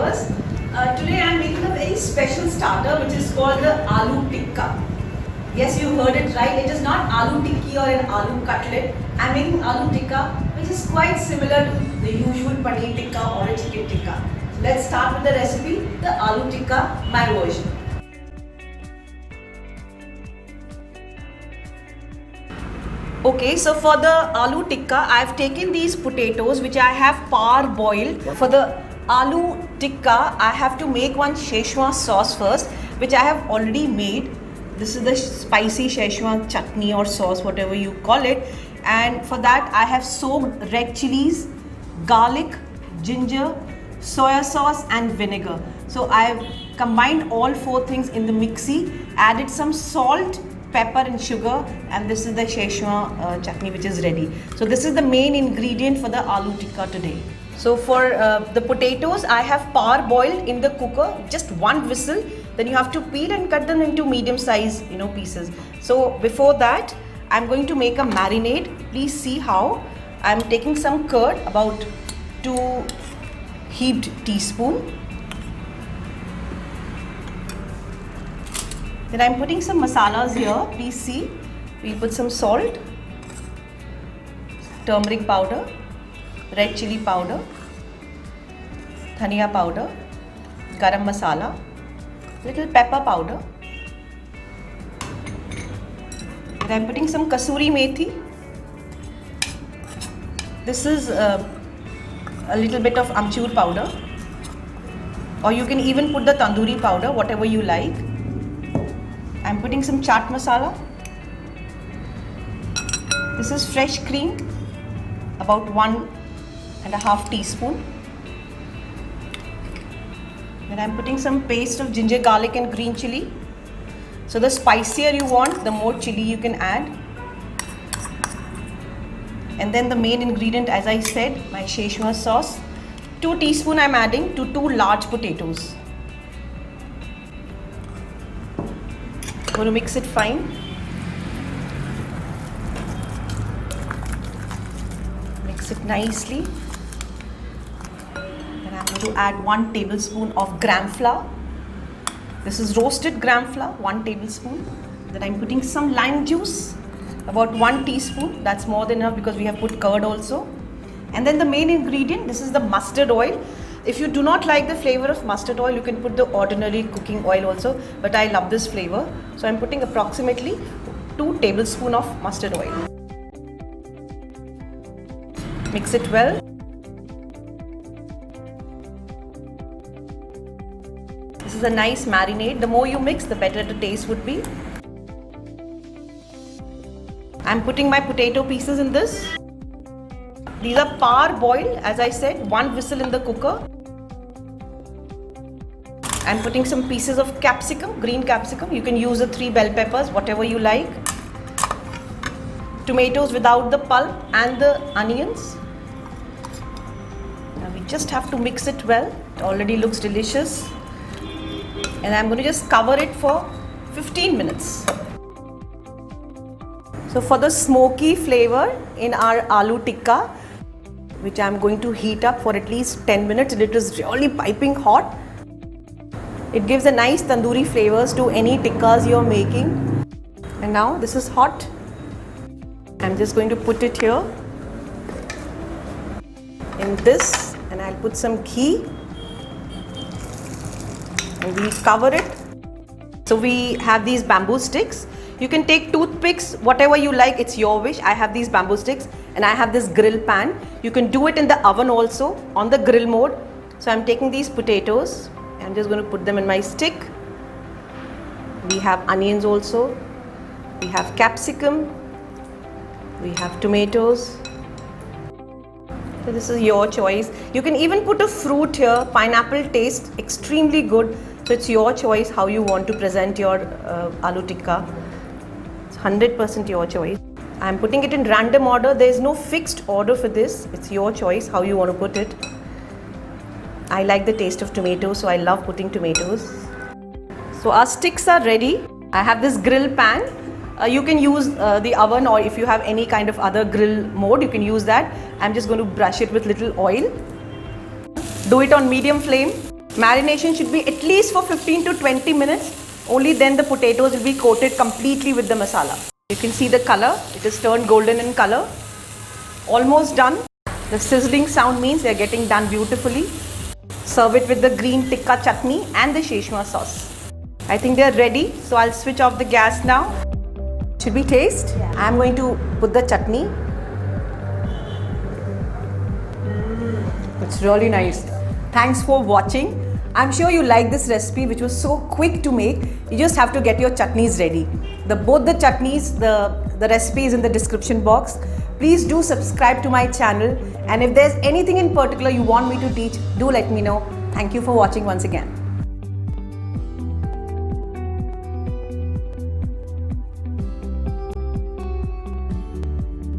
flavors. Today I am making a very special starter which is called the Aloo Tikka. Yes, you heard it right. It is not Aloo Tikki or an Aloo cutlet. I am making Aloo Tikka which is quite similar to the usual Paneer Tikka or a Chicken Tikka. So let's start with the recipe, the Aloo Tikka, my version. Okay, so for the Aloo Tikka, I have taken these potatoes which I have parboiled. For the Aloo Tikka, I have to make one Szechuan sauce first, which I have already made. This is the spicy Szechuan chutney or sauce, whatever you call it. And for that, I have soaked red chilies, garlic, ginger, soya sauce and vinegar. So I have combined all four things in the mixie, added some salt, pepper and sugar, and this is the Szechuan chutney which is ready. So this is the main ingredient for the Aloo Tikka today. So for the potatoes, I have parboiled in the cooker, just one whistle. Then you have to peel and cut them into medium size, pieces. So before that, I'm going to make a marinade. Please see how. I'm taking some curd, about 2 heaped teaspoon. Then I'm putting some masalas here. Please see. We put some salt, turmeric powder, red chili powder, dhania powder, garam masala, little pepper powder. Then I'm putting some kasuri methi. This is a little bit of amchur powder, or you can even put the tandoori powder, whatever you like. I'm putting some chaat masala. This is fresh cream, about 1.5 teaspoon. Then I'm putting some paste of ginger, garlic and green chili. So the spicier you want, the more chili you can add. And then the main ingredient, as I said, my Szechuan sauce. 2 teaspoon I'm adding to 2 large potatoes. I'm going to mix it fine. Mix it nicely. Then I'm going to add 1 tablespoon of gram flour. This is roasted gram flour, 1 tablespoon. Then I'm putting some lime juice, about 1 teaspoon. That's more than enough because we have put curd also. And then the main ingredient, this is the mustard oil. If you do not like the flavor of mustard oil, you can put the ordinary cooking oil also, but I love this flavor. So I'm putting approximately 2 tablespoons of mustard oil. Mix it well. This is a nice marinade. The more you mix, the better the taste would be. I'm putting my potato pieces in this. These are parboiled, as I said, 1 whistle in the cooker. I'm putting some pieces of capsicum, green capsicum. You can use the 3 bell peppers, whatever you like. Tomatoes without the pulp and the onions. Now we just have to mix it well. It already looks delicious. And I'm going to just cover it for 15 minutes. So for the smoky flavor in our Aloo Tikka, which I'm going to heat up for at least 10 minutes. It is really piping hot. It gives a nice tandoori flavors to any tikkas you're making. And now this is hot. I'm just going to put it here in this, and I'll put some ghee and we'll cover it. So we have these bamboo sticks. You can take toothpicks, whatever you like, it's your wish. I have these bamboo sticks and I have this grill pan. You can do it in the oven also, on the grill mode. So I'm taking these potatoes. I'm just going to put them in my stick. We have onions also. We have capsicum. We have tomatoes. So this is your choice. You can even put a fruit here. Pineapple tastes extremely good. So it's your choice how you want to present your Aloo Tikka. 100% your choice. I'm putting it in random order. There is no fixed order for this. It's your choice how you want to put it. I like the taste of tomatoes, so I love putting tomatoes. So our sticks are ready. I have this grill pan. You can use the oven, or if you have any kind of other grill mode, you can use that. I'm just going to brush it with little oil. Do it on medium flame. Marination should be at least for 15 to 20 minutes. Only then the potatoes will be coated completely with the masala. You can see the color. It is turned golden in color. Almost done. The sizzling sound means they are getting done beautifully. Serve it with the green tikka chutney and the Szechuan sauce. I think they are ready. So I'll switch off the gas now. Should we taste? Yeah. I'm going to put the chutney. It's really nice. Thanks for watching. I'm sure you like this recipe, which was so quick to make. You just have to get your chutneys ready. Both the chutneys, the recipe is in the description box. Please do subscribe to my channel. And if there's anything in particular you want me to teach, do let me know. Thank you for watching once again.